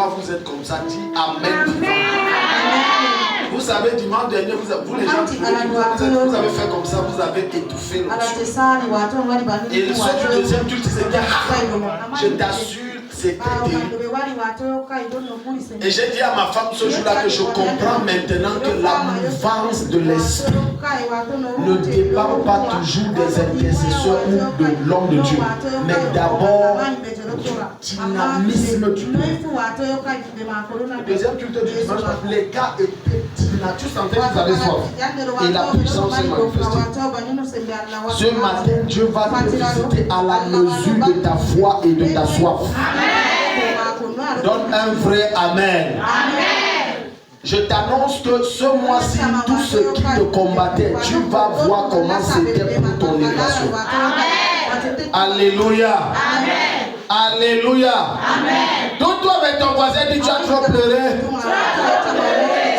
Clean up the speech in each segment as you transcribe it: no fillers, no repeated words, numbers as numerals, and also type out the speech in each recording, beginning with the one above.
mois vous êtes comme ça, dis Amen. Vous savez, dimanche dernier, vous les gens, vous avez fait comme ça, vous avez étouffé l'onction. Et le soir du deuxième culte, c'était je t'assure, c'était terrible. Et j'ai dit à ma femme ce jour-là que je comprends maintenant que la mouvance de l'esprit ne dépend pas toujours des intercesseurs ou de l'homme de Dieu, mais d'abord du dynamisme du peuple. Le deuxième culte du dimanche, les gars étaient dynamiques. Tu sentais qu'ils avaient soif. Et la puissance s'est manifestée. Ce matin, Dieu va te visiter à la mesure de ta foi et de ta soif. Donne un vrai Amen. Je t'annonce que ce mois-ci, tout ce qui te combattait, tu vas voir comment c'était pour ton élévation. Alléluia. Alléluia. Donc toi avec ton voisin, dis tu as trop pleuré.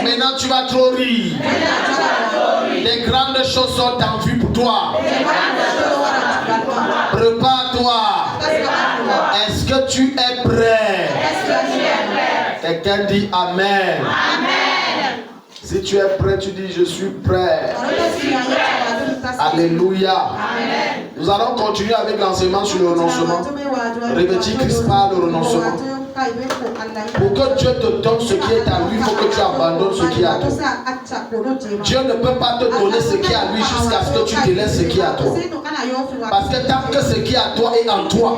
Maintenant tu vas trop rire. Les grandes choses sont en vue pour toi. Prépare-toi. Est-ce que tu es prêt? Quelqu'un dit Amen. Si tu es prêt, tu dis je suis prêt. Alléluia. Nous allons continuer avec l'enseignement sur le renoncement. Revêtis Christ par le renoncement. Pour que Dieu te donne ce qui est à lui, il faut que tu abandonnes ce qui est à toi. Dieu ne peut pas te donner ce qui est à lui jusqu'à ce que tu délaisses ce qui est à toi. Parce que tant que ce qui est à toi est en toi,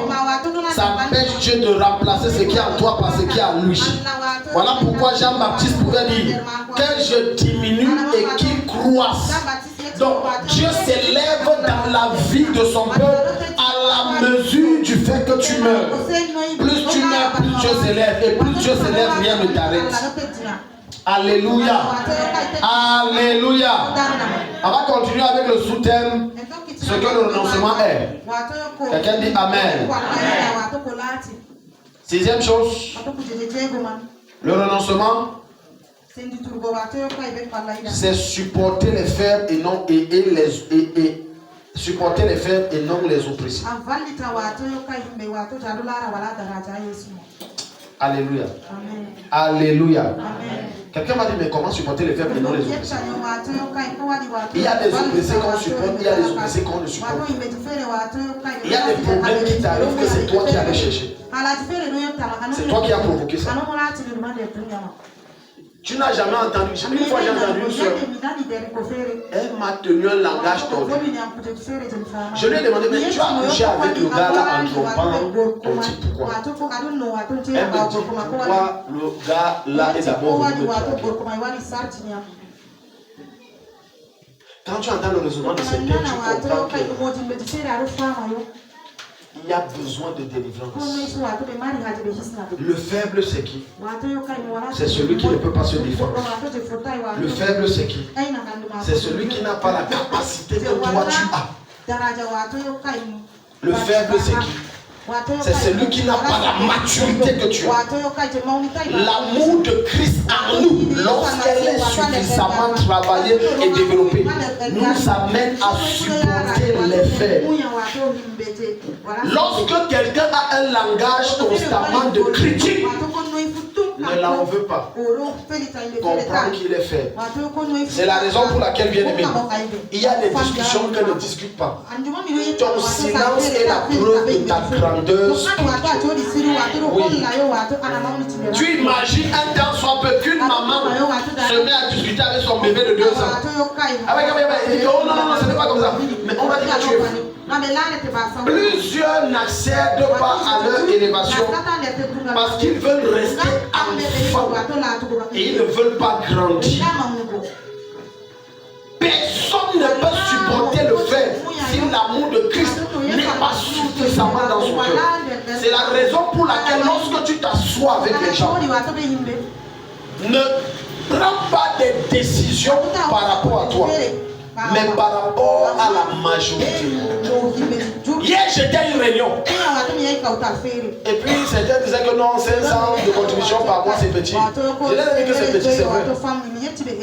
ça empêche Dieu de remplacer ce qui est en toi par ce qui est à lui. Voilà pourquoi Jean-Baptiste pouvait dire que je diminue et qu'il croisse. Donc Dieu s'élève dans la vie de son peuple à la mesure du fait que tu meurs. Plus tu meurs, plus Dieu s'élève. Et plus Dieu s'élève, rien ne t'arrête. Alléluia. Alléluia. On va continuer avec le sous-thème. Ce que le renoncement est. Quelqu'un dit Amen. Sixième chose. Le renoncement, c'est supporter les faibles et non supporter les faibles et non les opprimés. Alléluia. Amen. Alléluia. Amen. Quelqu'un m'a dit mais comment supporter les faibles et non les opprimés? Il y a des opprimés qu'on supporte, il y a des opprimés qu'on ne supporte. Il y a des problèmes qui t'arrivent que c'est toi qui allais chercher. C'est toi qui as provoqué ça. Tu n'as jamais entendu. Une fois j'ai entendu une soeur. Elle m'a tenu un langage tordu. Je lui ai demandé, mais tu as couché avec le gars là en trompant ton type, pourquoi? Elle me dit, pourquoi le gars là est d'abord venu me tromper? Quand tu entends le raisonnement de cette tête, tu comprends que il y a besoin de délivrance. Le faible, c'est qui? C'est celui qui ne peut pas se défendre. Le faible, c'est qui? C'est celui qui n'a pas la capacité que toi tu as. Le faible, c'est qui? C'est celui qui n'a pas la maturité que tu as. L'amour de Christ en nous, lorsqu'elle est suffisamment travaillée et développée, nous amène à supporter les faits. Lorsque quelqu'un a un langage constamment de critique, ne l'en veut pas. Comprends qu'il est faible. C'est la raison pour laquelle, bien aimé, il y a des discussions qu'elle ne discute pas. Ton silence est la preuve de ta grandeur spirituelle. Oui. Tu imagines un temps soit peu qu'une maman se met à discuter avec son bébé de 2 ans. Il dit oh non, non, ce n'est pas comme ça. Mais on va dire que tu es fou. Plusieurs n'accèdent pas à leur élévation parce qu'ils veulent rester enfants et ils ne veulent pas grandir. Personne ne peut supporter le fait si l'amour de Christ n'est pas suffisamment dans son cœur. C'est la raison pour laquelle lorsque tu t'assois avec les gens, ne prends pas des décisions par rapport à toi, mais par rapport à la majorité. Hier j'étais à une réunion et puis certains disaient que non, 500 de contribution par mois c'est petit. Je leur ai dit que c'est petit, c'est vrai.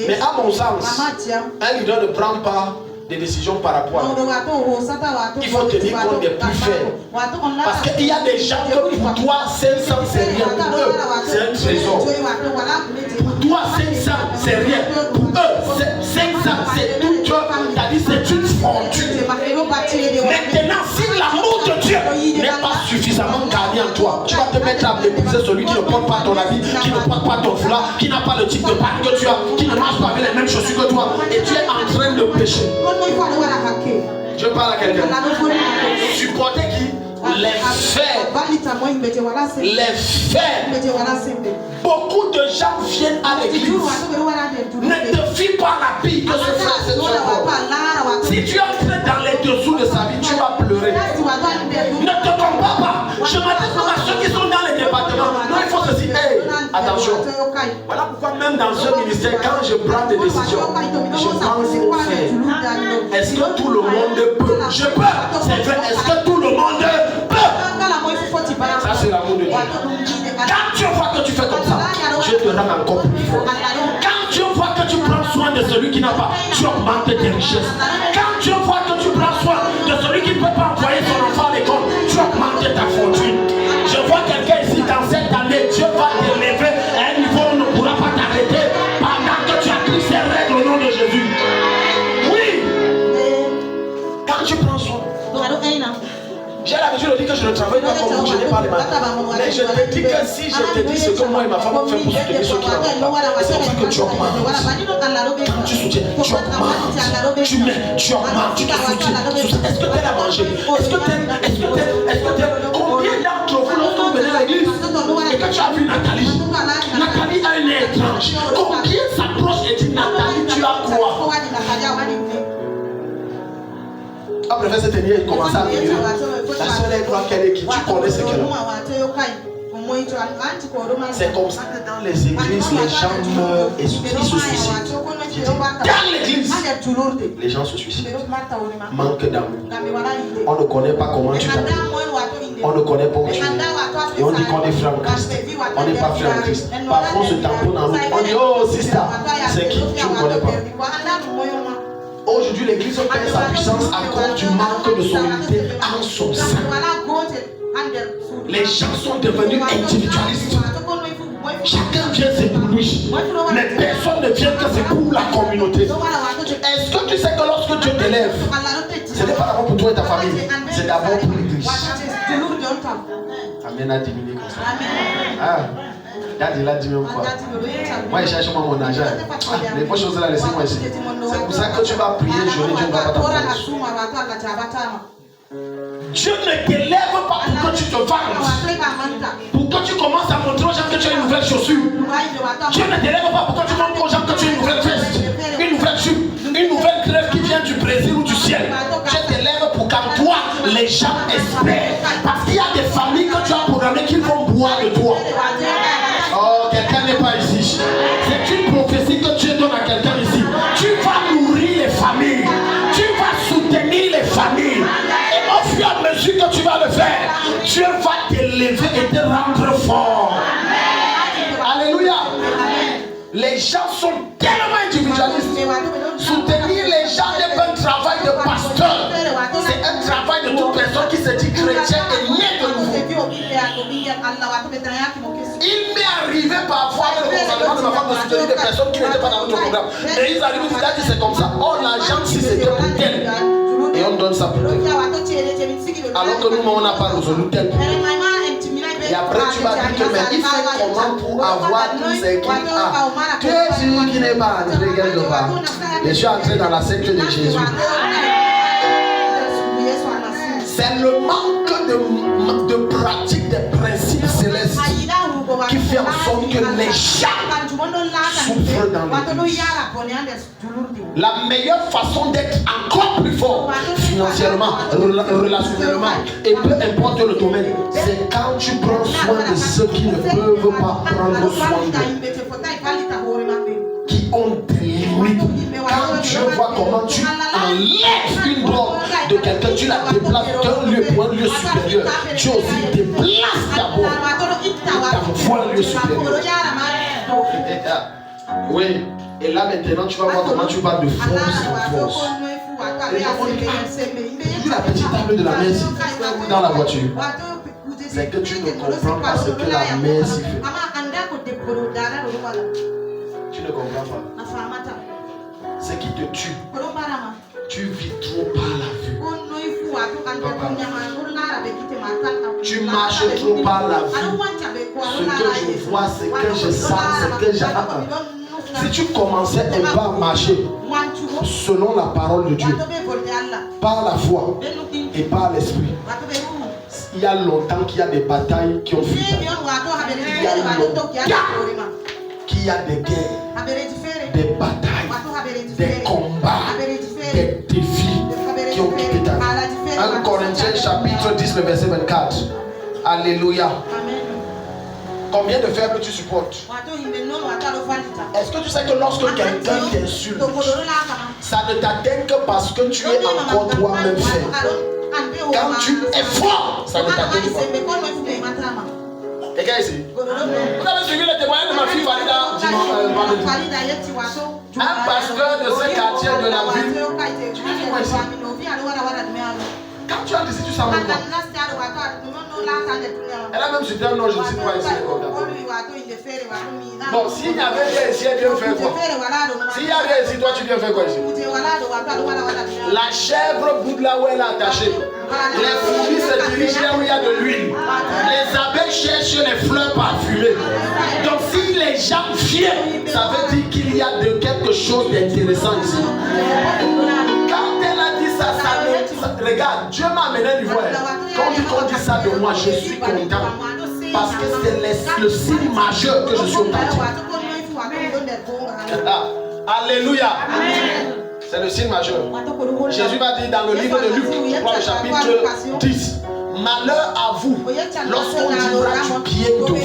Mais à mon sens, un leader ne prend pas des décisions par rapport à lui. Il faut tenir compte des plus faibles. Parce qu'il y a des gens que pour toi 500 c'est rien, pour eux c'est un trésor. Pour toi, 500, c'est rien. Pour eux, 500, c'est tout. C'est-à-dire, c'est une fortune. Maintenant, si l'amour de Dieu n'est pas suffisamment gagné en toi, tu vas te mettre à mépriser celui qui ne porte pas ton habit, qui ne porte pas ton foulard, qui n'a pas le type de panne que tu as, qui ne marche pas avec les mêmes chaussures que toi, et tu es en train de pécher. Je parle à quelqu'un. Supportez qui? Les faibles. Les faibles. Beaucoup de gens viennent à l'église. Ne te fie pas à la bille que ce frère, c'est ton corps. Si tu entres dans les dessous de sa vie, tu vas pleurer. Ne te compare pas. Je m'adresse à ceux qui sont dans les départements. Non, il faut se dire, hey, attention. Voilà pourquoi même dans ce ministère, quand je prends des décisions, je pense au fait. Est-ce que tout le monde peut? Je peux. C'est vrai. Est-ce que tout le monde peut? Ça, c'est l'amour de Dieu. Quand tu vois que tu fais comme ça, Dieu te rend encore plus fort. Quand tu vois que tu prends soin de celui qui n'a pas, tu augmentes tes richesses. Quand tu vois que tu prends soin de celui qui ne peut pas envoyer son enfant à l'école, tu augmentes ta fortune. Je vois quelqu'un ici dans cette année, Dieu va t'élever à un niveau où on ne pourra pas t'arrêter pendant que tu appliques ces règles au nom de Jésus. Oui. Quand tu prends soin. J'ai l'habitude de dire que je ne travaille pas comme vous, je n'ai pas les mains. Mais je te dis que si je te dis ce que moi et ma femme ont fait pour soutenir ceux qui n'en ont pas, c'est pour ça que tu augmentes. Quand tu soutiens, tu augmentes. Tu mets, tu augmentes, tu te soutiens. Est-ce que tu aimes à manger? Est-ce que tu aimes? Combien d'entre vous, lorsque vous venez à l'église et que tu as vu Nathalie a un nez étrange. Combien s'approche et dit Nathalie, tu as quoi? Après cette année, elle commence à venir. La seule elle croit qu'elle est qui? Tu connais ce qu'elle a. C'est comme ça que dans les églises, les gens meurent et se suicident. Dans l'église, les gens se suicident. Manque d'amour. On ne connaît pas comment tu t'appelles. On ne connaît pas où tu es. Et on dit qu'on est frère en Christ. On n'est pas frère en Christ. Parfois on se tamponne dans l'autre. On dit, oh sister, c'est qui? Tu ne connais pas. Aujourd'hui, l'église perd sa puissance à cause du manque de solidité en son sein. Les gens sont devenus individualistes. Chacun vient c'est pour lui. Les personnes ne viennent que c'est pour la communauté. Est-ce que tu sais que lorsque Dieu t'élève, ce n'est pas d'abord pour toi et ta famille, c'est d'abord pour l'église. Amen a diminué comme ça. Ah. Il a dit même quoi. Moi, il cherche mon argent. Les bonnes choses là, laissez-moi ici. C'est pour ça que tu vas prier, Dieu ne va pas t'entendre. Dieu ne t'élève pas pour que tu te vantes. Pour que tu commences à montrer aux gens que tu as une nouvelle chaussure. Dieu ne t'élève pas pour que tu montres aux gens que tu as une nouvelle veste, une nouvelle jupe, une nouvelle crève qui vient du Brésil ou du ciel. Dieu t'élève pour qu'en toi, les gens espèrent. Parce qu'il y a des familles que tu as programmées qui vont boire de toi. Oh, quelqu'un n'est pas ici. C'est une prophétie que Dieu donne à quelqu'un ici. Tu vas nourrir les familles. Tu vas soutenir les familles. Et au fur et à mesure que tu vas le faire, Dieu va t'élever et te rendre fort. Alléluia. Les gens sont tellement individualistes. Soutenir les gens n'est pas un travail de pasteur. C'est un travail de toute personne qui se dit chrétien et né de nouveau. Il m'est arrivé parfois le gouvernement de ma femme de soutenir des personnes qui n'étaient pas dans notre programme. Mais ils arrivent, ils disent c'est comme ça. Oh, l'argent, si c'était pour tel. Et on donne ça pour tel. Alors que nous, on n'a pas résolu tel. Et après, tu vas dire que mais il fait comment pour avoir tout ce qu'il a. Tu es celui qui n'est pas entré quelque part. Je suis entré dans la secte de Jésus. C'est le manque de pratique des principes célestes qui fait en sorte que les gens souffrent dans l'église. La meilleure façon d'être encore plus fort financièrement, relationnellement et peu importe le domaine, c'est quand tu prends soin de ceux qui ne peuvent pas prendre soin d'eux, qui ont des limites. Quand tu vois comment tu enlèves une drogue de quelqu'un, tu la déplaces d'un lieu pour un lieu supérieur. Tu aussi déplaces d'abord pour un lieu supérieur. Oui, et là maintenant tu vas voir comment tu vas de force en force. Tu la petite table de la messe dans la voiture. C'est que tu ne comprends pas ce que la messe fait. Tu ne comprends pas. Ce qui te tue, tu vis trop par la vue. Tu marches trop par la vue. Ce que je vois, ce que je sens, ce que j'ai. Si tu commençais un peu à marcher selon la parole de Dieu, par la foi et par l'esprit, il y a longtemps qu'il y a des batailles qui ont fui. Il y a longtemps qu'il y a des guerres, des batailles, des combats, des défis qui ont quitté ta vie. 1 Corinthiens chapitre 10, le verset 24. Alléluia. Combien de faibles tu supportes? Est-ce que tu sais que lorsque quelqu'un t'insulte, ça ne t'atteint que parce que tu es encore toi-même faible? Quand tu es fort, ça ne t'atteint pas. Les gars ici, vous avez suivi le témoignage de ma fille Farida dimanche. Un pasteur de ce quartier de la ville. Tu fais quoi ici? Quand tu as décidé, tu savais quoi? Elle a même su dire non, je ne suis pas ici. Bon, s'il n'y avait rien ici, elle vient faire quoi? S'il n'y a rien ici, toi tu viens faire quoi ici? La chèvre bout de là où elle est attachée. Les fourmis se dirigent là où il y a de l'huile. Les abeilles cherchent les fleurs parfumées. Donc si les gens viennent, ça veut dire qu'il y a de quelque chose d'intéressant ici. Quand elle a dit ça, regarde, Dieu m'a amené à l'ivoire. Quand on dit ça de moi, je suis content. Parce que c'est le signe majeur que je suis authentique. Alléluia. C'est le signe majeur. Jésus va dire dans le livre de Luc, le chapitre 10. Malheur à vous lorsqu'on dira du bien de vous.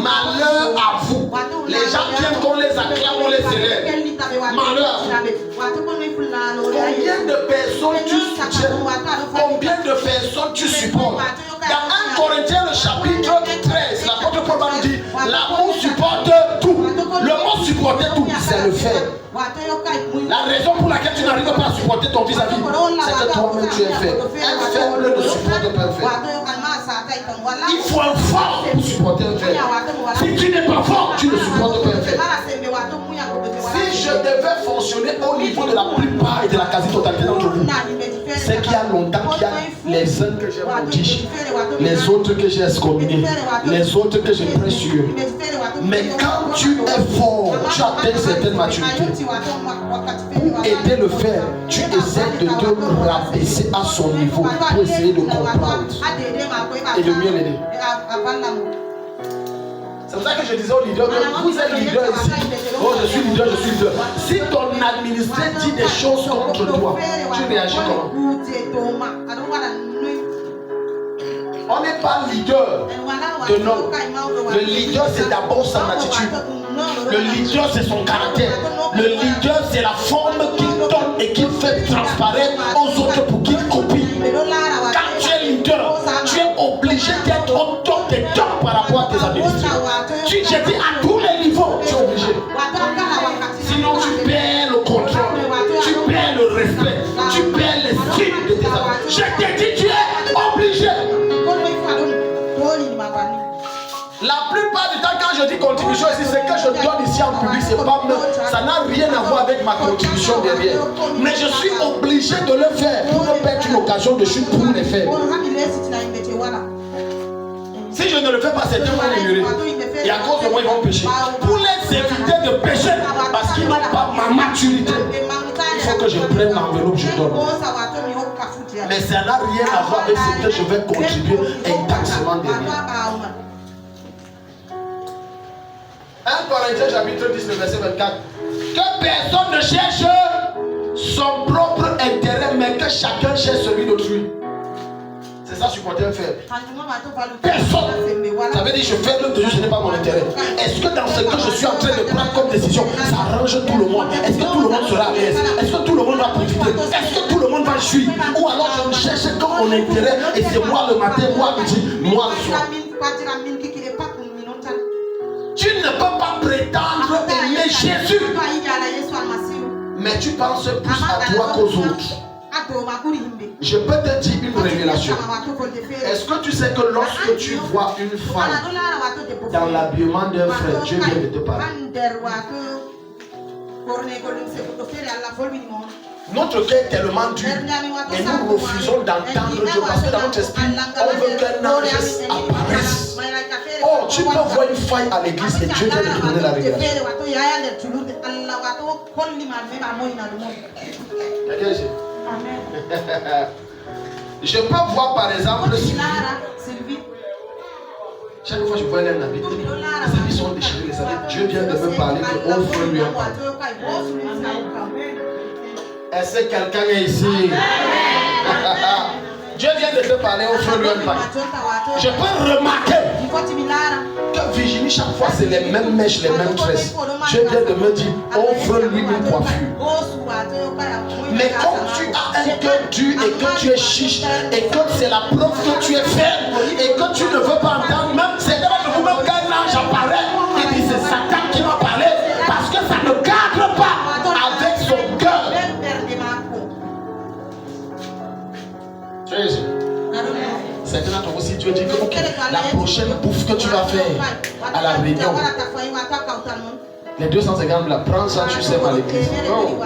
Malheur à vous. Les gens viennent qu'on les acclame, on les célèbre. Malheur à vous. Combien de personnes tu soutiens? Combien de personnes tu supportes? Dans 1 Corinthiens le chapitre 13, l'apôtre Paul nous dit l'amour supporte tout. Le mot supporter tout, c'est le faire. La raison pour laquelle tu n'arrives pas à supporter ton vis-à-vis, c'est que toi-même tu es faible. Un faible ne supporte pas un faible. Il faut un fort pour supporter un faible. Si tu n'es pas fort, tu ne supportes pas un faible. Si je devais fonctionner au niveau de la plupart et de la quasi-totalité d'entre vous, c'est qu'il y a longtemps qu'il y a les uns que j'ai maudits, les autres que j'ai excommuniés, les autres que j'ai précieux. Mais quand tu es fort, tu atteins une certaine maturité. Pour aider le faire, tu essaies de te rabaisser à son niveau pour essayer de comprendre et de mieux l'aider. C'est pour ça que je disais aux leaders, vous êtes leader ici. Oh, je suis leader, je suis leader. Si ton administré dit des choses contre toi, tu réagis comment? On n'est pas leader de nom. Le leader, c'est d'abord son attitude. Le leader, c'est son caractère. Le leader, c'est la forme qu'il donne et qu'il fait transparaître aux autres pour qu'ils copient. Quand tu es leader, tu es obligé d'être au top des tops par rapport à tes administrés. J'ai dit à tous les niveaux, tu es obligé. Sinon, tu perds le contrôle, tu perds le respect, tu perds l'estime de tes amis. Je t'ai dit, tu es obligé. La plupart du temps, quand je dis contribution ici, c'est que je donne ici en public, c'est pas ça n'a rien à voir avec ma contribution derrière. Mais je suis obligé de le faire pour ne perdre une occasion de chute pour les faire. Si je ne le fais pas, c'est vont m'ignorer. Et à cause de moi, ils vont pécher. Pour les éviter de pécher, parce qu'ils n'ont pas ma maturité, il faut que je prenne l'enveloppe, je donne. Mais ça n'a rien à voir avec ce que je vais contribuer intensément derrière. 1 Corinthiens chapitre 10, le verset 24. Que personne ne cherche son propre intérêt, mais que chacun cherche celui d'autrui. C'est ça supporter un faible. Personne. Ça veut dire je fais l'œuvre de Dieu, ce n'est pas mon intérêt. Est-ce que dans ce que je suis en train de prendre comme décision, ça arrange tout le monde? Est-ce que tout le monde sera à l'aise? Est-ce que tout le monde va profiter? Est-ce que tout le monde va jouir? Ou alors je me cherche comme mon intérêt et c'est moi le matin, moi le midi, moi le soir. Tu ne peux pas prétendre aimer Jésus, mais tu penses plus à toi qu'aux autres. Je peux te dire une révélation. Est-ce que tu sais que lorsque tu vois une femme dans l'habillement d'un frère, Dieu vient de te parler? Notre cœur est tellement dur et nous refusons d'entendre Dieu parce que dans notre esprit, on veut qu'un ange apparaisse. Oh, tu peux voir une faille à l'église et Dieu vient de te donner la révélation. Je peux voir par exemple Sylvie. Chaque fois que je vois un habit, les habits sont déchirés, les habits. Dieu vient de me parler que offre-lui un pardon. Est-ce que quelqu'un est ici? Dieu vient de te parler, offre-lui un pardon. Je peux remarquer que Virginie, chaque fois, c'est les mêmes mèches, les mêmes tresses. Dieu vient de me dire, offre-lui une coiffure. Mais quand tu as un cœur dur et que tu es chiche et que c'est la preuve que tu es faible et que tu ne veux pas entendre, même c'est devant vous-même qu'un ange apparaît et dit c'est Satan qui m'a parlé parce que ça ne cadre pas avec son cœur. Tu es ici. Certains d'entre vous aussi, Dieu dit que okay, la prochaine bouffe que tu vas faire à la réunion, les 250 là, prends ça, tu sais, à l'église. Non.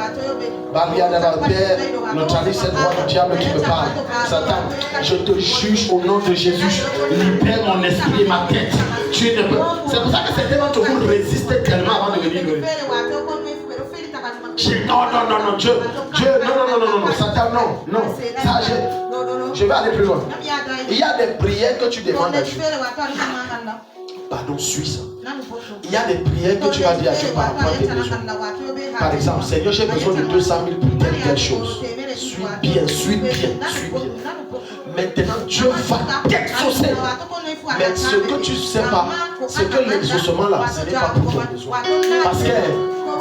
Père, neutralise cette voix du diable qui me parle. Satan, je te juge au nom de Jésus. Libère mon esprit et ma tête. Tu ne peux. C'est pour ça que certains d'entre vous résistez tellement avant de venir. Non, Dieu, non, Satan, non. Ça, je vais aller plus loin. Il y a des prières que tu demandes à Dieu. Pardon, suis ça. Il y a des prières que tu vas dire à Dieu par rapport à tes besoins. Par exemple, Seigneur, j'ai besoin de 200 000 pour telle chose. Suis bien. Maintenant, Dieu va t'exaucer. Mais ce que tu ne sais pas, c'est que l'exaucement là, ce n'est pas pour ton besoin. Parce que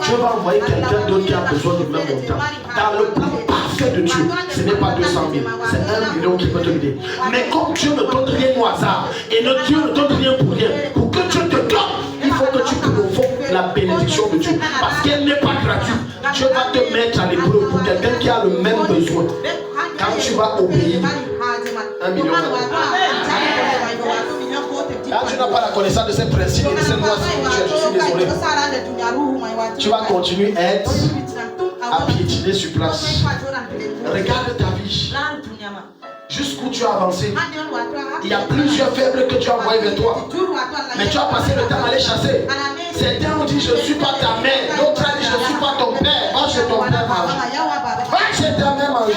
Dieu va envoyer quelqu'un d'autre qui a besoin du même montant. Dans le plan parfait de Dieu, ce n'est pas 200 000, c'est 1 million qui peut te l'aider. Mais comme Dieu ne donne rien au hasard, et Dieu ne donne rien pour rien, pour que Dieu te donne, il faut que tu provoques la bénédiction de Dieu. Parce qu'elle n'est pas gratuite. Dieu va te mettre à l'épreuve pour quelqu'un qui a le même besoin. Quand tu vas obéir, 1 million. Quand tu n'as pas la connaissance de ces principes et de ces lois spirituelles, je suis désolé. Tu vas continuer à être à piétiner sur place. Regarde ta vie. Jusqu'où tu as avancé. Il y a plusieurs faibles que tu as envoyés vers toi. Mais tu as passé le temps à les chasser. Certains ont dit je ne suis pas ta mère. D'autres ont dit je ne suis pas ton père. Va chez ton père manger. Va chez ta mère manger.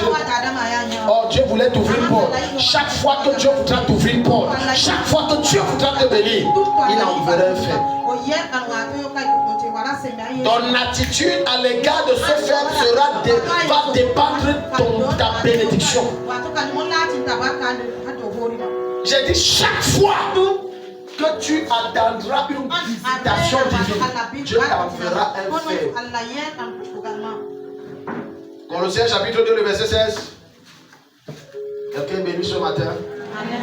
Oh, Dieu voulait t'ouvrir une porte. Chaque fois que Dieu voudra t'ouvrir une porte, chaque fois que Dieu voudra te bénir, il enverra un fait. Ton attitude à l'égard de ce faible va dépendre de ta bénédiction. J'ai dit chaque fois que tu attendras une visitation divine, Dieu t'enverra un fait. Colossiens chapitre 2, le verset 16. Quelqu'un est béni ce matin. Amen.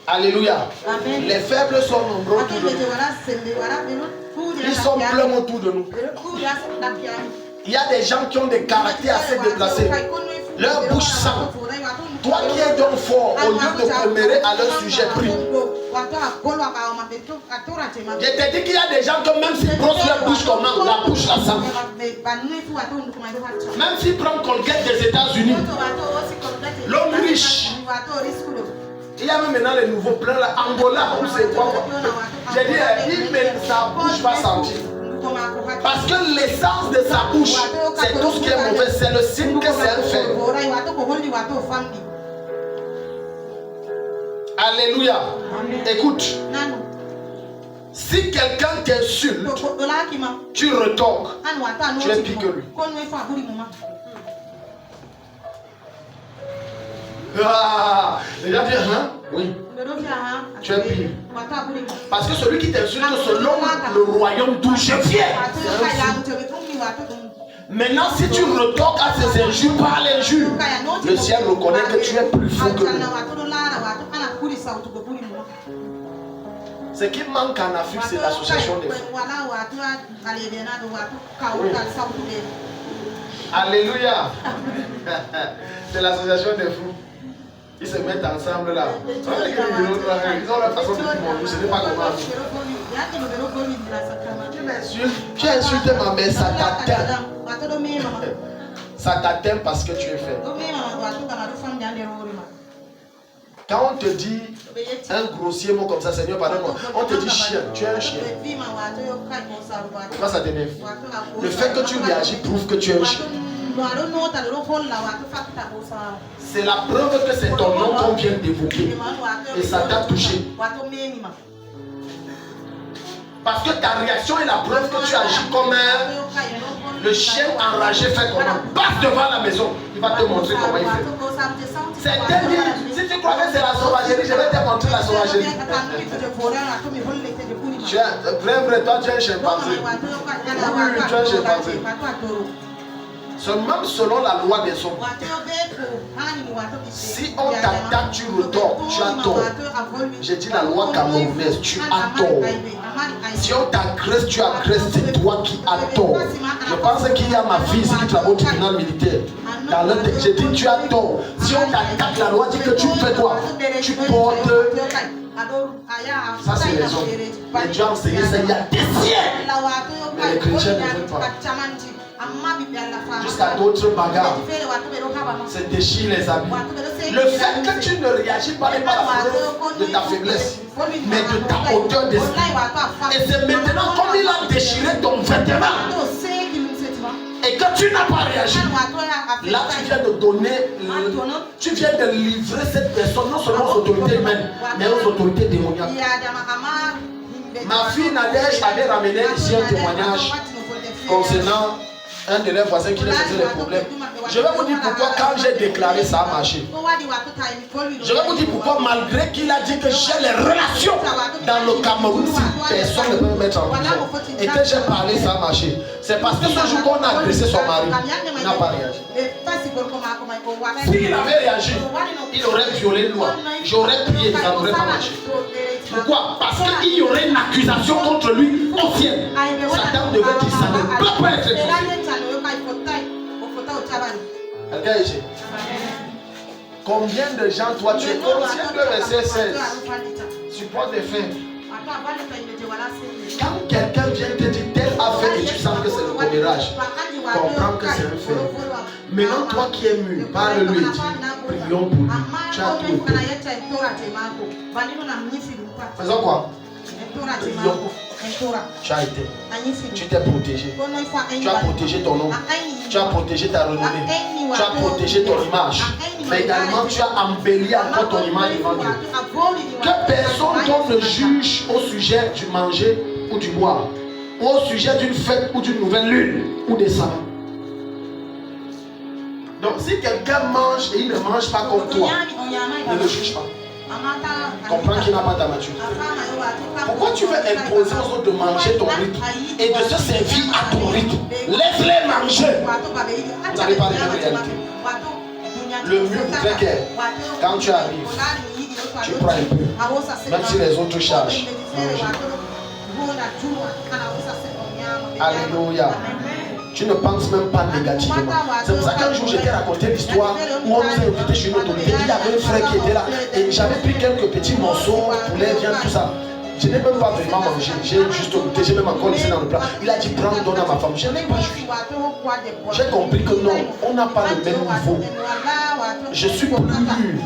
Alléluia. Amen. Les faibles sont nombreux autour de nous. Ils sont pleins autour de nous. Il y a des gens qui ont des caractères assez déplacés. Leur bouche sent. Toi qui es donc fort, au lieu de commérer à leur sujet, prie. Je t'ai dit qu'il y a des gens qui même s'ils brossent leur bouche comment, la bouche la sent. Même s'ils prennent Colgate des États-Unis, l'homme riche. Il y a même maintenant les nouveaux plans là, Angola, où c'est quoi. J'ai dit, sa bouche va sentir. Parce que l'essence de sa bouche, c'est tout ce qui est mauvais, c'est le signe que c'est un fait. Alléluia. Écoute, si quelqu'un t'insulte, tu retorques, tu es pire que lui. Ah, les gens disent, hein? Oui. Tu es pire. Parce que celui qui t'insulte selon le royaume d'où je viens, maintenant, si tu retorques à ces injures par l'injure, le ciel reconnaît que tu es plus fou que lui. Ce qui manque en Afrique, c'est l'association des fous. Alléluia. C'est l'association des fous. Ils se mettent ensemble là. Ils ont leur façon de dire bonjour. Ce n'est pas comment. Tu as insulté ma mère, ça t'atteint. Ça t'atteint parce que tu es faible. Quand on te dit un grossier mot comme ça, Seigneur, pardonne-moi, on te dit chien, tu es un chien. Pourquoi ça t'énerve? Le fait que tu réagis prouve que tu es un chien. C'est la preuve que c'est ton nom qu'on vient d'évoquer. Et ça t'a touché. Parce que ta réaction est la preuve que tu agis comme le chien enragé fait comment? Passe devant la maison, il va te montrer comment il fait. C'est-à-dire, si tu crois que c'est la sauvagerie, je vais te montrer la sauvagerie. Vrai, toi tu es un chimpanzé. Oui, tu es un chimpanzé. Même selon la loi des hommes, si on t'attaque, tu retors, tu as tort. J'ai dit la loi camerounaise, tu as tort. Si on t'agresse, tu agresses, c'est toi qui as tort. Je pense qu'il y a ma fille qui travaille au tribunal militaire. J'ai dit tu as tort. Si on t'attaque, la loi dit que tu fais quoi? Tu portes. Ça c'est les hommes. Mais Dieu a enseigné ça il y a des siècles. Mais les chrétiens ne veulent pas. Jusqu'à d'autres bagarres. C'est déchire les habits. Le fait que tu ne réagis pas n'est pas la preuve de ta faiblesse, mais de ta hauteur d'esprit. Et c'est maintenant comme il a déchiré ton vêtement et que tu n'as pas réagi. Là tu viens de donner, tu viens de livrer cette personne non seulement aux autorités humaines, mais aux autorités démoniaques. Ma fille Nadège avait ramené ici un témoignage concernant un de leurs voisins qui leur faisait des problèmes. Je vais vous dire pourquoi quand j'ai déclaré ça a marché. Je vais vous dire pourquoi malgré qu'il a dit que j'ai les relations dans le Cameroun si personne ne peut me mettre en prison et que j'ai parlé ça a marché. C'est parce que ce jour qu'on a agressé son mari, il n'a pas réagi. S'il avait réagi, il aurait violé une loi. J'aurais prié, ça n'aurait pas marché. Pourquoi? Parce qu'il y aurait une accusation contre lui ancienne. Satan devait dire ça ne peut pas être exaucé. Quelqu'un ici? Combien de gens toi tu es? Colossiens 2 verset 16. Support des faits. Quand quelqu'un vient te dire tel a fait et tu sens que c'est le commérage, comprends que c'est un fait. Maintenant toi qui es mûr, parle-lui et dis prions pour lui. Tu as tout été. Faisons quoi? Tu as été. Tu t'es protégé. Tu as protégé ton nom. Tu as protégé ta renommée. Tu as protégé ton image. Mais également tu as embelli encore ton image devant Dieu. Que personne donne le juge au sujet du manger ou du boire, ou au sujet d'une fête ou d'une nouvelle lune ou des sabbats. Donc si quelqu'un mange et il ne mange pas comme toi, ne le juge pas. Comprends qu'il n'a pas ta maturité. Pourquoi tu veux imposer aux autres de manger ton rythme et de se servir à ton rythme? Laisse-les manger. Vous n'avez pas de réalité. Le mieux voudrait que quand tu arrives, tu prends un peu, même si les autres chargent. Alléluia. Tu ne penses même pas négativement. C'est pour ça qu'un jour j'étais raconté l'histoire où on nous a invité chez une autorité. Il y avait un frère qui était là et j'avais pris quelques petits morceaux, poulet, viande, tout ça. Je n'ai même pas vraiment mangé, j'ai juste goûté, j'ai même encore laissé dans le plat. Il a dit prends, donne à ma femme. Je n'ai pas jugé. J'ai compris que non, on n'a pas le même niveau. Je suis plus mûr.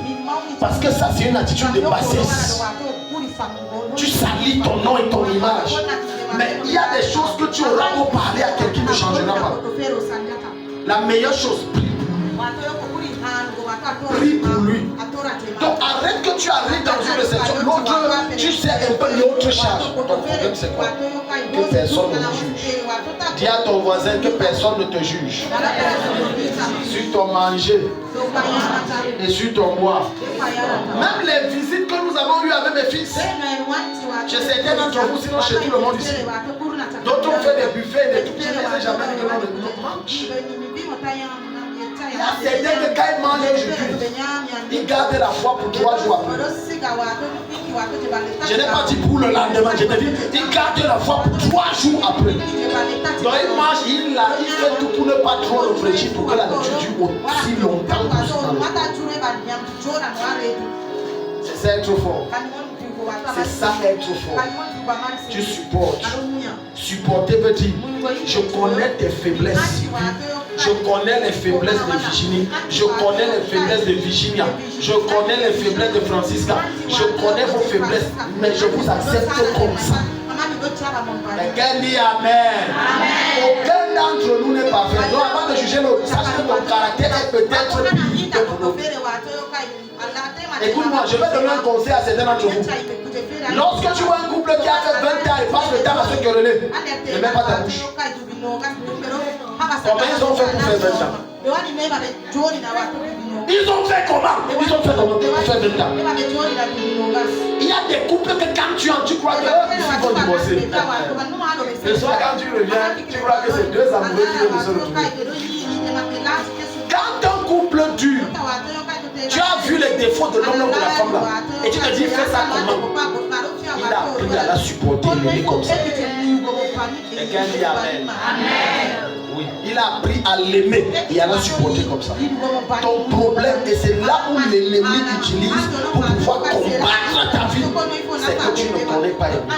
Parce que ça c'est une attitude de bassesse. Tu salis ton nom et ton image. Mais il y a des choses que tu auras beau parler à quelqu'un qui ne changera pas. La meilleure chose, prie pour lui. Donc arrête que tu arrives dans une réception. L'autre, tu sais un peu l'autre charge. Ton problème c'est quoi? Que personne ne te juge. Dis à ton voisin que personne ne te juge. Sur ton manger et sur ton boire. Même les visites que nous avons eues avec mes fils, chez certains d'entre vous, sinon chez tout le monde ici. D'autres ont fait des buffets et des trucs. Je ne les ai jamais dit que non, mange. Il y a certains que quand ils mangent aujourd'hui, ils gardent la foi pour 3 jours après. Je n'ai pas dit pour le lendemain, je te dis, ils gardent la foi pour 3 jours après. Donc ils mangent, il fait tout pour ne pas trop réfléchir pour que la nourriture dure aussi longtemps. C'est ça être fort. C'est ça être fort. Tu supportes. Supporter veut dire, je connais tes faiblesses. Je connais les faiblesses de Virginie. Je connais les faiblesses de Virginia. Je connais les faiblesses de Francisca. Je connais vos faiblesses, mais je vous accepte comme ça. Et qu'elle dit Amen. Aucun d'entre nous n'est parfait. Donc avant de juger l'autre, sache que ton caractère est peut-être pire que ton autre. Écoute-moi, je vais donner un conseil à certains d'entre vous. Lorsque tu vois un couple qui a fait 20 ans et passe le temps à se quereller, ne mets pas ta bouche. Comment ils ont fait pour faire 20 ans? Ils ont fait comment? Ils ont fait comment pour faire 20 ans? Il y a des couples que quand tu en, tu crois qu'ils vont divorcer. Le soir quand tu reviens, tu crois que c'est 2 amoureux qui viennent de se retrouver. Quand un couple dure, tu as vu les défauts de l'homme ou de la femme là, et tu te dis fais ça comment? Il a appris à la supporter, l'aimer comme ça. Et quand il dit Amen. Oui, il a appris à l'aimer et à la supporter comme ça. Ton problème, et c'est là où l'ennemi utilise pour pouvoir combattre ta vie, c'est que tu ne connais pas aimer.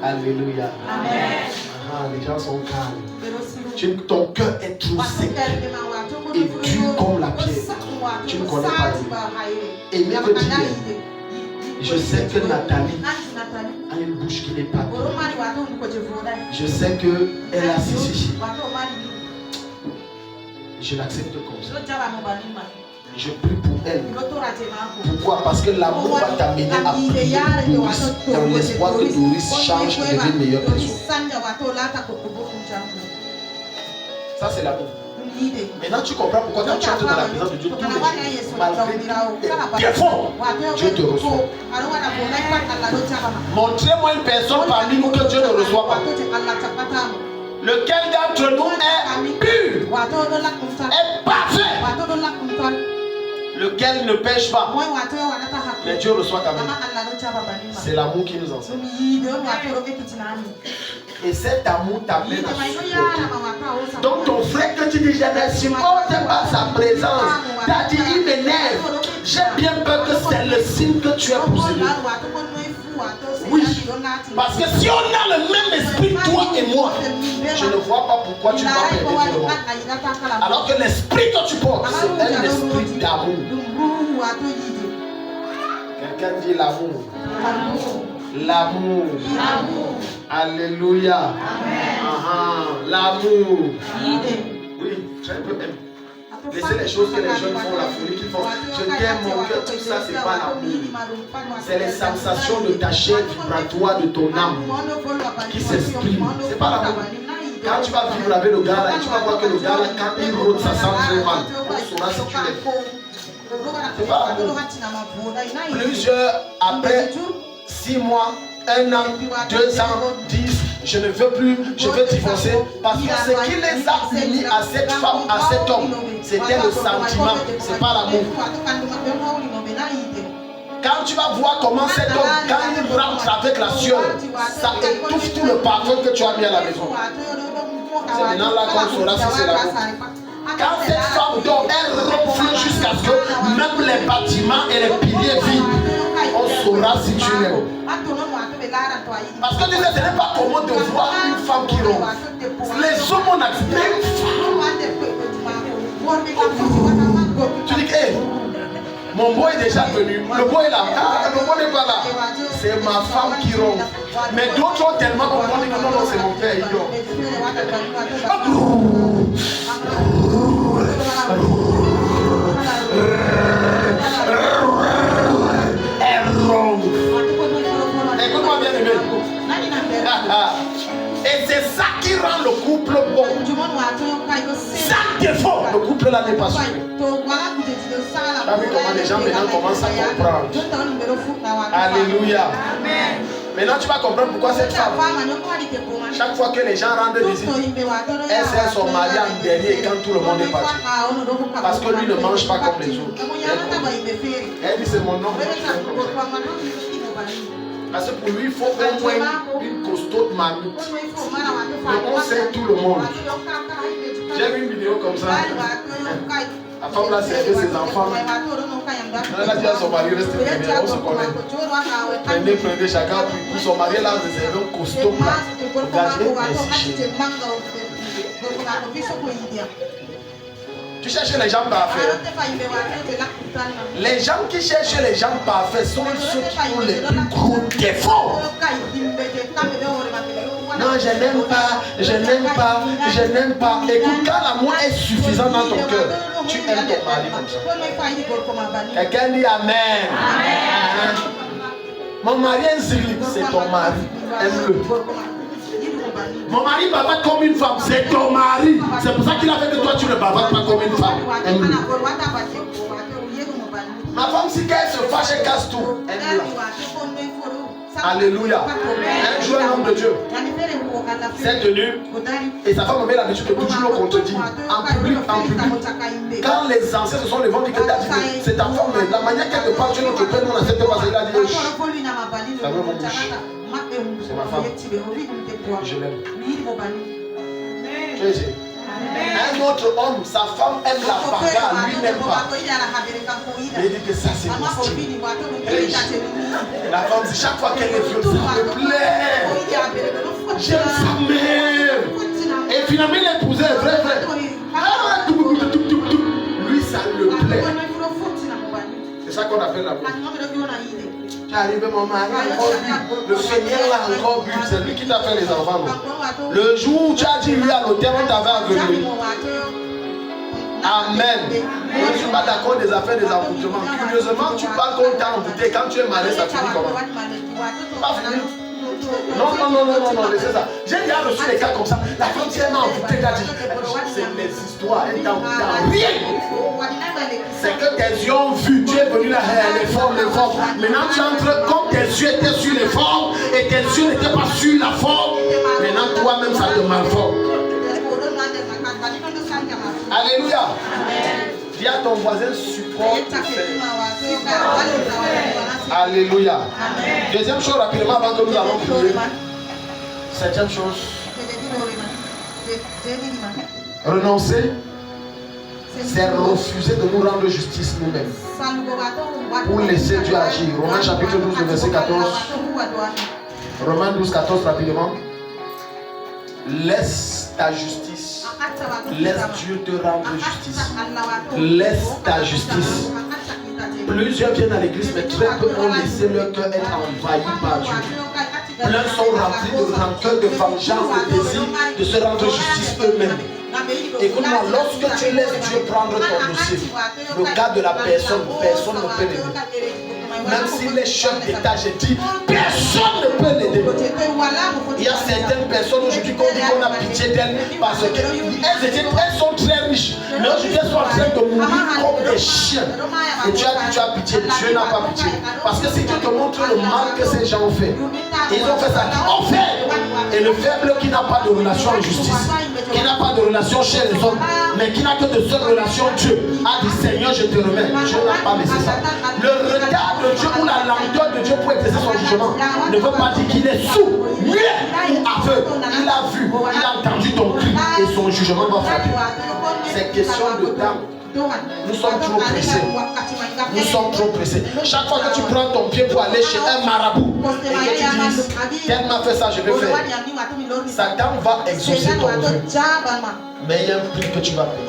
Alléluia. Amen. Les gens sont calmes. Ton cœur est trop sec et dur comme la pierre. Tu ne connais pas aimer. Aimer veut dire, je sais que Nathalie a une bouche qui n'est pas bien. Je sais qu'elle a ceci. Je l'accepte comme ça. Je prie pour elle. Pourquoi? Parce que l'amour va t'amener à prier pour Doris dans l'espoir que Doris change et devienne meilleure personne. Ça c'est l'amour. Maintenant tu comprends pourquoi quand tu entres dans la présence de Dieu, tous les jours, malgré tes défauts, Dieu te reçoit. Montrez-moi une personne parmi nous que Dieu ne reçoit pas. Lequel d'entre nous est pur, est parfait, lequel ne pêche pas, mais Dieu reçoit quand même. C'est l'amour qui nous enseigne. Et cet amour t'amène à supporter. Donc ton frère que tu dis, je ne supporte pas sa présence, t'as dit il m'énerve. J'ai bien peur que c'est le signe que tu es possédé. Oui, parce que si on a le même esprit, toi et moi, je ne vois pas pourquoi tu vas permettre le monde. Alors que l'esprit que tu portes, c'est un esprit d'amour. Quelqu'un dit l'amour. L'amour. Alléluia. L'amour. Oui, tu peux aimer. Laissez les choses que les jeunes font, la folie qu'ils font. Je t'aime mon cœur, tout ça c'est pas l'amour. C'est les sensations de ta chair vibratoire, de ton âme qui s'expriment. C'est pas l'amour. Quand tu vas vivre avec le gars là, et tu vas voir que le gars là, quand il rôde, ça sent très mal. On saura si tu l'aimes. C'est pas l'amour. Plusieurs, après 6 mois, 1 an, 2 ans, 10, je ne veux plus, je veux divorcer. Parce que ce qui les a unis à cette femme, à cet homme, c'était le sentiment, c'est pas l'amour. Quand tu vas voir comment cet homme, quand il rentre avec la sueur, ça étouffe tout le parfum que tu as mis à la maison. C'est maintenant là qu'on saura si c'est l'amour. Quand cette femme dort, elle ronfle jusqu'à ce que même les bâtiments et les piliers vibrent. On saura si tu l'aimes. Parce que tu sais, ce n'est pas commun de voir une femme qui ronfle. Les hommes ont accepté une femme. Tu dis que hey, mon boy est déjà venu. Le boy est là. Ah, le boy n'est pas là. C'est ma femme qui ronfle. Mais d'autres ont tellement compris que non, non, c'est mon père, il dort. Écoute-moi bien aimé. Et c'est ça qui rend le couple bon. Sans défaut, le couple là n'est pas sûr. T'as vu comment les gens maintenant commencent à comprendre. Alléluia. Amen. Maintenant tu vas comprendre pourquoi cette femme, chaque fois que les gens rendent visite, elle sert son mari en dernier quand tout le monde est parti. Parce que lui ne mange pas comme les autres. Elle dit c'est mon nom. Parce que pour lui il faut au moins une costaud mamie. Donc on sert tout le monde. J'ai vu une vidéo comme ça. La femme l'a servi ses enfants. Elle a dit à son mari, restez derrière, on se connaît. Prenez, chacun pour son mari, là, réservé un costaud plat. Regardez, merci chérie. Tu cherches les gens parfaits. Les gens qui cherchent les gens parfaits sont ceux qui ont les plus gros défauts. Non, je n'aime pas, je n'aime pas, je n'aime pas. Écoute, quand l'amour est suffisant dans ton cœur, tu aimes ton mari comme ça. Quelqu'un dit Amen. Amen. Mon mari est zélique, c'est ton mari. Aime-le. Mon mari bavard comme une femme, c'est ton mari. C'est pour ça qu'il a fait que toi tu ne bavardes pas comme une femme. Aime-le. Ma femme, si elle se fâche, elle casse tout. Aime-la. Alléluia. Un jour, un homme de Dieu s'est tenu et sa femme avait l'habitude de toujours le contredire en public, en public. Quand les anciens se sont levés, dit que c'est ta femme, mais la manière qu'elle te parle, tu notre père, on n'accepte pas. Il a dit, ça veut mon bouche. C'est ma femme. Je l'aime. Un autre homme, sa femme aime la bagarre, lui n'aime pas. Mais il dit que ça c'est mon style. La femme dit chaque fois qu'elle est violente, ça me plaît. J'aime sa mère. Et finalement il a épousé un vrai. Lui ça le plaît. C'est ça qu'on appelle l'amour. Arrivé mon mari, le Seigneur l'a encore bu, c'est lui qui t'a fait les enfants. Non? Le jour où tu as dit lui à l'hôtel, on t'avait aveuglé. Amen. Je ne suis pas d'accord des affaires des envoûtements. Curieusement, tu parles qu'on t'a envoûté. Quand tu es malade, ça finit comment? Pas fini. Non, laissez ça. J'ai déjà reçu des cas comme ça. La femme qui m'a envoûté, elle a dit, c'est mes histoires, elle t'a envoûté en rien. C'est que tes yeux ont vu, tu es venu là, les formes. Maintenant tu entres, comme tes yeux étaient sur les formes et tes yeux n'étaient pas sur la forme, maintenant toi-même ça te malforme. Alléluia. Dis à ton voisin, supporte. Alléluia. Deuxième chose rapidement avant que nous allons prier. Septième chose. Renoncer, c'est refuser de nous rendre justice nous-mêmes. Pour laisser Dieu agir. Romains chapitre 12, verset 14. Romains 12, 14 rapidement. Laisse ta justice. Laisse Dieu te rendre justice. Laisse ta justice. Plusieurs viennent à l'église, mais très peu ont laissé leur cœur être envahi par Dieu. Plein sont remplis de rancœur, de vengeance, de désir de se rendre justice eux-mêmes. Écoute-moi, lorsque tu laisses Dieu prendre ton dossier, le cas de la personne ne peut l'aider. Même s'il est chef d'État, j'ai dit, personne ne peut l'aider. Il y a certaines personnes aujourd'hui qu'on dit qu'on a pitié d'elles parce qu'elles sont très riches. Mais aujourd'hui elles sont en train de mourir comme des chiens. Et tu as dit, tu as pitié. Dieu n'a pas pitié. Parce que si Dieu te montre le mal que ces gens ont fait, ils ont fait ça. Ils ont fait. Et le faible qui n'a pas de relation en justice, qui n'a pas de relation chez les hommes, mais qui n'a que de seule relation Dieu, a dit Seigneur, je te remets. Dieu n'a pas laissé ça. Le retard de Dieu ou la lenteur de Dieu pour exercer son jugement ne veut pas dire qu'il est sourd, muet ou aveugle. Il a vu, il a entendu ton cri et son jugement va frapper. C'est question de temps. Nous sommes trop pressés. Nous sommes trop pressés. Chaque fois que tu prends ton pied pour aller chez un marabout et que tu dis, qu'elle m'a fait ça, je vais faire. Satan va exaucer ton vœu. Mais il y a un prix que tu vas payer.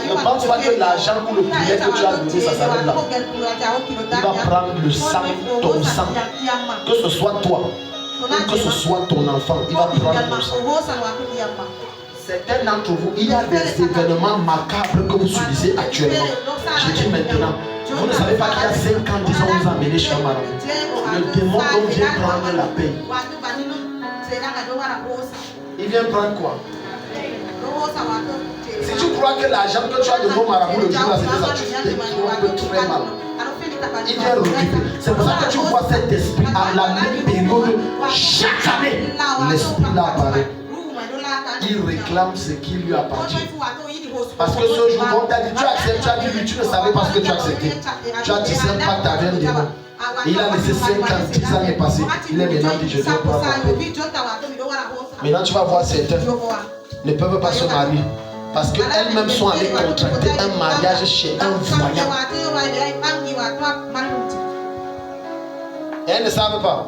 Ne pense pas que l'argent ou le prière que tu as donné, ça s'arrête là. Il va prendre le sang, ton sang. Que ce soit toi ou que ce soit ton enfant, il va prendre ton sang. Certains d'entre vous, il y a des événements macabres que vous subissez actuellement. Je dis maintenant, vous ne savez pas qu'il y a 5 ans, 10 ans, vous amenez chez un marabout. Le démon donc vient prendre la paix. Il vient prendre quoi? Si tu crois que l'argent que tu as de vos marabouts le jour là, c'est ça, tu te trompes très mal. Il vient recruter. C'est pour ça que tu vois cet esprit à la même période. Chaque année, l'esprit là apparaît. Il réclame ce qui lui appartient. Parce que ce jour, on t'a dit, tu acceptes, tu as dit oui, tu ne savais pas ce que tu as accepté. Tu as dit, c'est un pacte avec un démon. Il a laissé 5 ans, 10 ans est passé. Il est maintenant dit, je dois prendre la paix. Maintenant, tu vas voir certains ne peuvent pas se marier. Parce qu'elles-mêmes sont allées contracter un mariage chez un voyant. Et elles ne savent pas.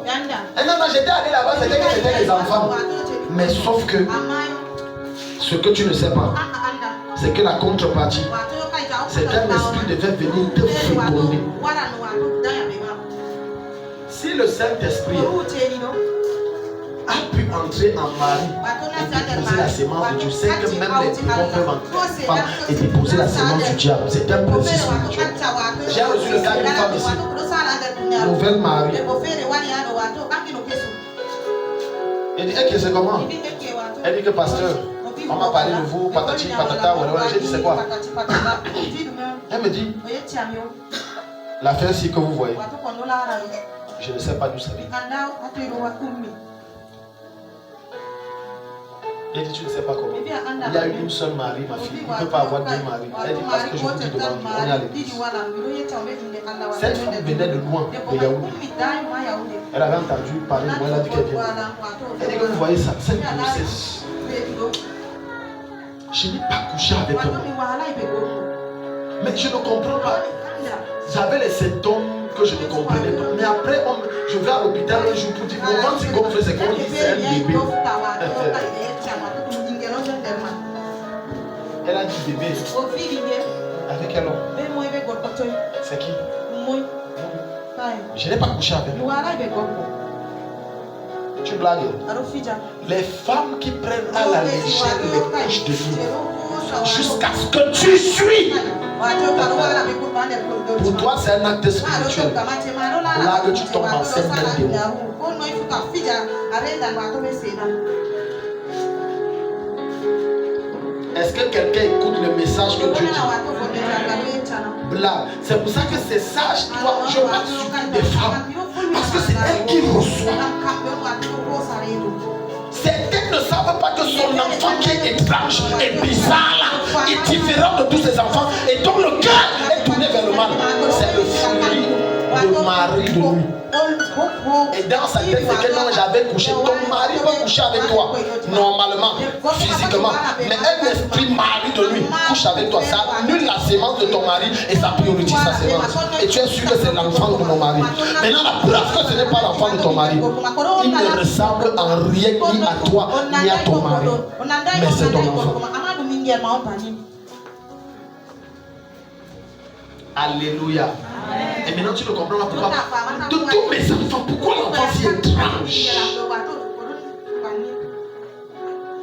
Et non, j'étais allé là-bas, c'était que c'était des enfants. Mais sauf que ce que tu ne sais pas, c'est que la contrepartie, c'est qu'un esprit devait venir te féconder. Si le Saint-Esprit a pu entrer en Marie et déposer la sémence de Dieu, c'est que même les démons peuvent entrer en femme et déposer la sémence du diable. C'est un principe spirituel. J'ai reçu le cas d'une femme ici, nouvelle mariée. Elle dit, ok, c'est comment? Elle dit que pasteur, on m'a parlé de vous, patati, patata, voilà, j'ai dit c'est quoi? Elle me dit, l'affaire ci que vous voyez, je ne sais pas d'où ça vient. Elle dit, tu ne sais pas comment. Il y a une seule Marie, ma fille. Il ne peut pas avoir deux maris. Elle dit, parce que je vous dis devant vous, on est à l'église. Cette femme venait de loin, de Yaoundé. Elle avait entendu parler de moi, elle a dit qu'elle vient. Elle dit que vous voyez ça, cette grossesse. Je n'ai pas couché avec elle. Mais je ne comprends pas. J'avais les symptômes que je ne comprenais pas. Mais après, je vais à l'hôpital un jour pour dire, mon ventre s'est gonflé, c'est qu'on dit, c'est un bébé. Elle a dit bébé. Avec quel homme? C'est qui? Je n'ai pas couché avec elle. Tu blagues? Les femmes qui prennent à la légère les couches de nous jusqu'à ce que tu suis. Pour toi, c'est un acte spirituel. Là que tu tombes enceinte d'un démon. Est-ce que quelqu'un écoute le message que Dieu dit? Blague. C'est pour ça que c'est sage, toi, je parle surtout des femmes. Parce que c'est elle qui reçoit. Certains ne savent pas que son enfant qui est étrange, est bizarre, là, est différent de tous ses enfants et dont le cœur est tourné vers le mal. C'est le fruit de Marie de lui. Et dans sa tête, c'est que non, j'avais couché. Ton mari peut coucher avec toi, normalement, physiquement. Mais un esprit mari de lui couche avec toi. Ça annule la sémence de ton mari et ça priorise sa sémence. Et tu es sûr que c'est l'enfant de mon mari. Maintenant, la preuve que ce n'est pas l'enfant de ton mari. Il ne ressemble en rien ni à toi ni à ton mari. Mais c'est ton enfant. Alléluia. Amen. Et maintenant tu ne comprends pas pourquoi. De tous mes enfants, pourquoi l'enfant si étrange?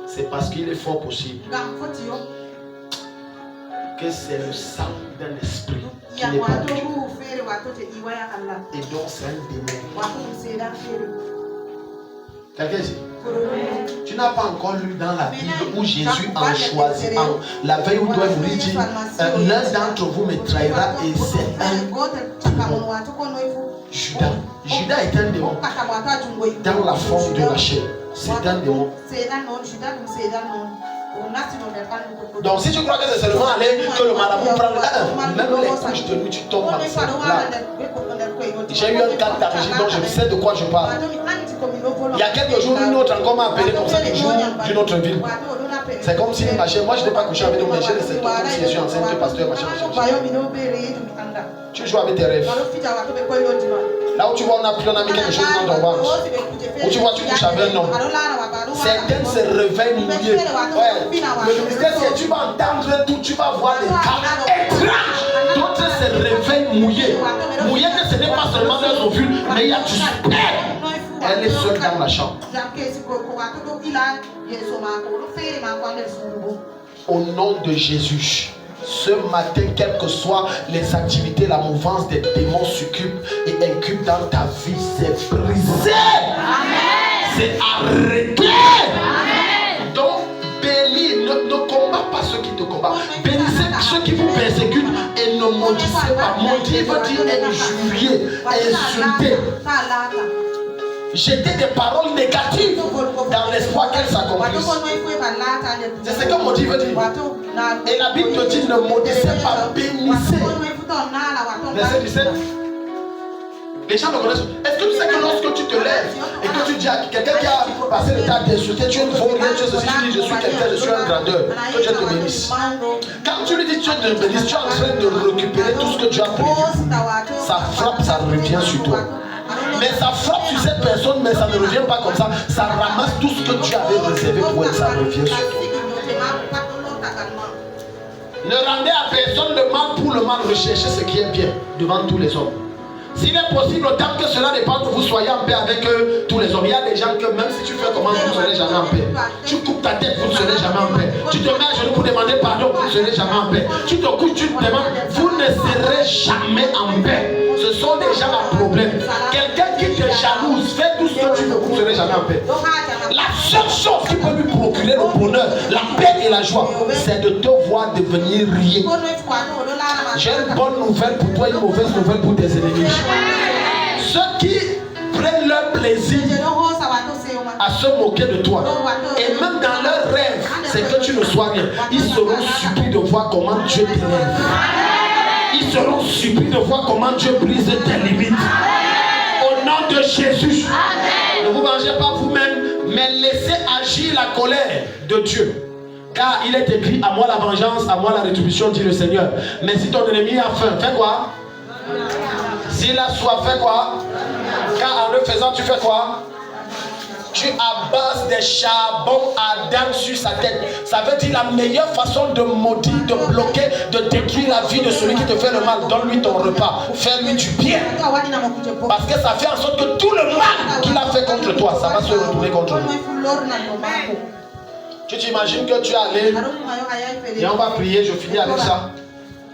C'est parce qu'il est fort possible que c'est le sang d'un esprit qui n'est pas Dieu. Et donc c'est un démon. Quelqu'un ici? Tu n'as pas encore lu dans la Bible où Jésus en choisit un. La veille où doit vous dire, l'un d'entre vous me trahira et c'est un démon. Judas. Judas est un démon. Dans la forme de la chair. C'est un démon. Donc si tu crois que c'est seulement aller que le marabout prend même les couches de nuit, tu tombes enceinte. J'ai eu un cas d'arrivée dont je sais de quoi je parle. Il y a quelques jours, une autre encore m'a appelé comme ça, d'une autre ville. C'est comme si machin, moi je n'ai pas couché avec eux, mais j'ai laissé toi comme si je suis enceinte, pasteur, machin. Tu joues avec tes rêves. Là où tu vois, on a mis quelque chose dans ton ventre. Où tu vois, tu couches avec un homme. Certains se réveillent mouillés. Ouais. Le mystère, c'est que tu vas entendre tout, tu vas voir des cas étranges. D'autres se réveillent mouillés. Mouillés, ce n'est pas seulement leurs ovules, mais il y a du sperme. Elle est seule dans la chambre. Au nom de Jésus, ce matin, quelles que soient les activités, la mouvance des démons succubes et incubes dans ta vie, c'est brisé. C'est arrêté. Donc, bénis, ne combat pas ceux qui te combattent. Bénissez ceux ceux qui vous persécutent et ne maudissez pas. Maudit veut dire injurier, insulter. Jeter des paroles négatives dans l'espoir qu'elles s'accomplissent. C'est ce que maudit veut dire. Et la Bible te dit ne maudissez pas, bénissez. Verset 17. Les gens me connaissent. Est-ce que tu sais que lorsque tu te lèves et que tu dis à quelqu'un qui a passé le temps d'insulter, tu es une folie, tu es ceci, tu dis je suis quelqu'un, je suis un grandeur, que Dieu te bénisse. Quand tu lui dis Dieu te bénisse, tu es en train de récupérer tout ce que tu as prévu. Ça frappe, ça revient sur toi. Mais ça frappe sur cette personne, mais ça ne revient pas comme ça. Ça ramasse tout ce que tu avais réservé pour elle, ça revient sur toi. Ne rendez à personne le mal pour le mal, recherchez ce qui est bien devant tous les hommes. S'il est possible, autant que cela dépend que vous soyez en paix avec tous les hommes. Il y a des gens que même si tu fais comment, vous ne serez jamais en paix. Tu coupes ta tête, vous ne serez jamais en paix. Tu te mets à genoux pour demander pardon, vous ne serez jamais en paix. Tu te couches, tu te demandes, vous ne serez jamais en paix. Ce sont des gens à problème. Quelqu'un qui te jalouse, fais tout ce que tu veux, vous ne serez jamais en paix. La seule chose qui peut lui procurer le bonheur, la paix et la joie, c'est de te voir devenir rien. J'ai une bonne nouvelle pour toi et une mauvaise nouvelle pour tes ennemis. Ceux qui prennent leur plaisir à se moquer de toi, et même dans leurs rêves, c'est que tu ne sois rien. Ils seront surpris de voir comment Dieu t'élève. Ils seront surpris de voir comment Dieu brise tes limites. Au nom de Jésus, ne vous vengez pas vous-même, mais laissez agir la colère de Dieu. Car il est écrit, à moi la vengeance, à moi la rétribution, dit le Seigneur. Mais si ton ennemi a faim, fais quoi? S'il a soif, fais quoi? Car en le faisant, tu fais quoi? Tu abases des charbons ardents sur sa tête. Ça veut dire la meilleure façon de maudire, de bloquer, de détruire la vie de celui qui te fait le mal. Donne-lui ton repas. Fais-lui du bien. Parce que ça fait en sorte que tout le mal qu'il a fait contre toi, ça va se retourner contre lui. Tu t'imagines que tu es allé, et on va prier, je finis avec ça.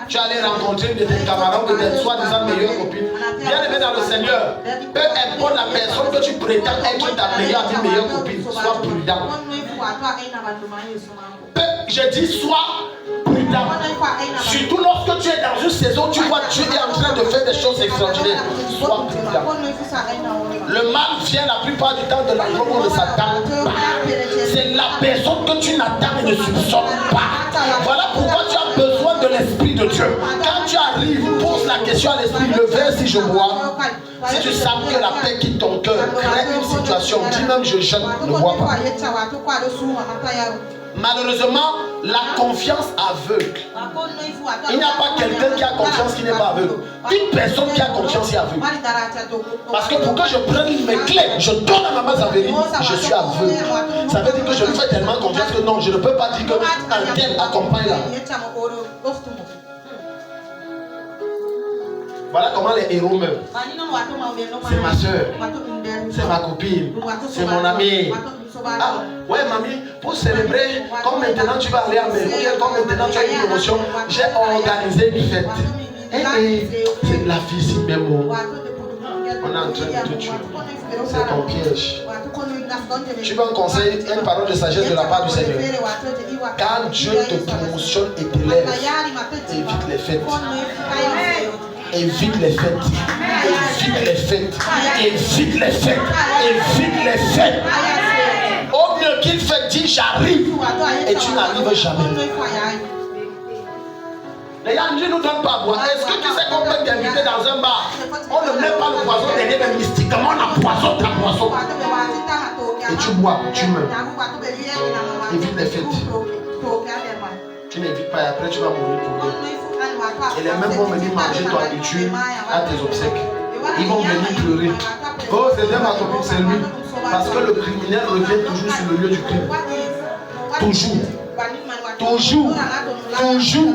Tu es allé rencontrer une de tes camarades, de tes soi-disant meilleures copines. Bien aimé dans le Seigneur, peu importe la personne que tu prétends être ta meilleure copine, sois prudent. Je dis sois prudent. Surtout lorsque tu es dans une saison, tu vois Dieu est en train de faire des choses extraordinaires. Sois prudent. Le mal vient la plupart du temps de la où on ne s'attend pas. C'est la personne que tu n'attends et ne soupçonnes pas. Voilà pourquoi tu as besoin de l'Esprit de Dieu. Quand tu arrives, pose la question à l'Esprit, le verre si je bois. Si tu sens que la paix quitte ton cœur, crée une situation, dis même je jeûne, ne bois pas. Malheureusement, la confiance aveugle. Il n'y a pas quelqu'un qui a confiance qui n'est pas aveugle. Une personne qui a confiance est aveugle. Parce que pour que je prenne mes clés, je donne à ma main Zaveri, je suis aveugle. Ça veut dire que je lui fais tellement confiance que non, je ne peux pas dire qu'un tel accompagne là. Voilà comment les héros meurent. C'est ma soeur, c'est ma copine, c'est mon ami. Ah, ouais, mamie, pour célébrer, comme maintenant tu vas aller à Mérou, comme maintenant tu as une promotion, j'ai organisé une fête. C'est la physique même. On est en train de te tuer. C'est ton piège. Tu veux un conseil, une parole de sagesse de la part du Seigneur. Quand Dieu te promotionne et t'élève, évite les fêtes. Évite les fêtes. Évite les fêtes. Évite les fêtes. Évite les fêtes. Au mieux qu'il fait dire j'arrive et tu n'arrives jamais. Les gens ne nous donnent pas à boire. Est-ce que tu sais qu'on peut t'inviter dans un bar? On ne met pas le poison derrière, mais mystiquement on empoisonne ta boisson. Et tu bois, tu meurs. Évite les fêtes. Tu n'évites pas et après tu vas mourir pour eux. Et les mêmes vont venir manger ton habitude à tes obsèques. Ils vont venir pleurer. Oh, c'est bien ma copine, c'est lui. Parce que le criminel revient toujours sur le lieu du crime. Toujours. Toujours. Toujours.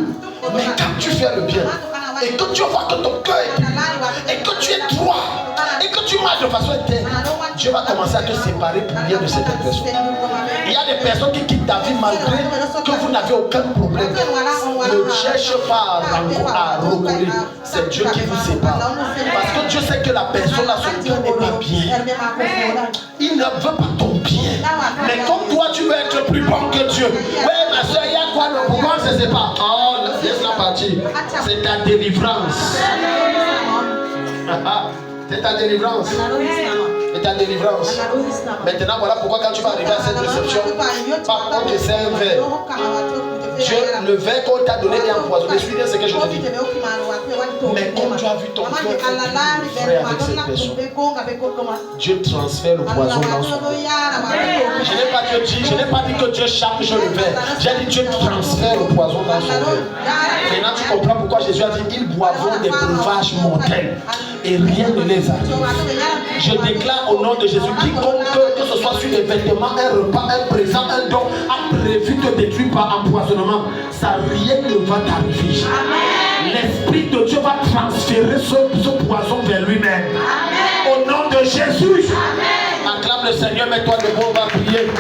Mais quand tu fais le bien, et que tu vois que ton cœur est pur, et que tu es droit, et que tu marches de façon interne, Dieu va commencer à te séparer pour rien de cette personne. Il y a des personnes qui quittent ta vie malgré que vous n'avez aucun problème. Ne cherche pas à recoller. C'est Dieu qui vous sépare. Parce que Dieu sait que la personne a son cœur n'est pas bien. Il ne veut pas ton bien. Mais comme toi tu veux être plus bon que Dieu. Ouais, ma soeur, il y a quoi? Pourquoi on ne se sépare? Oh, laisse-la partir. C'est ta délivrance. C'est ta délivrance. C'est ta délivrance. Maintenant, voilà pourquoi quand tu vas arriver à cette réception, par contre, c'est un verre. Dieu, le verre qu'on t'a donné est empoisonné. Suis bien ce que je te dis. Mais comme tu as vu ton cœur frère avec cette personne, Dieu transfère le poison dans son cœur. Je n'ai pas dit que Dieu change le verre. J'ai dit Dieu transfère le poison dans son verre. Maintenant, tu comprends pourquoi Jésus a dit ils boivront des breuvages mortels et rien ne les arrive. Je déclare au nom de Jésus, quiconque, que ce soit sur les vêtements, un repas, un présent, un don, a prévu de détruire par empoisonnement, ça rien ne va t'arriver. L'Esprit de Dieu va transférer ce poison vers lui-même. Au nom de Jésus. Acclame le Seigneur, mets-toi debout, on va prier.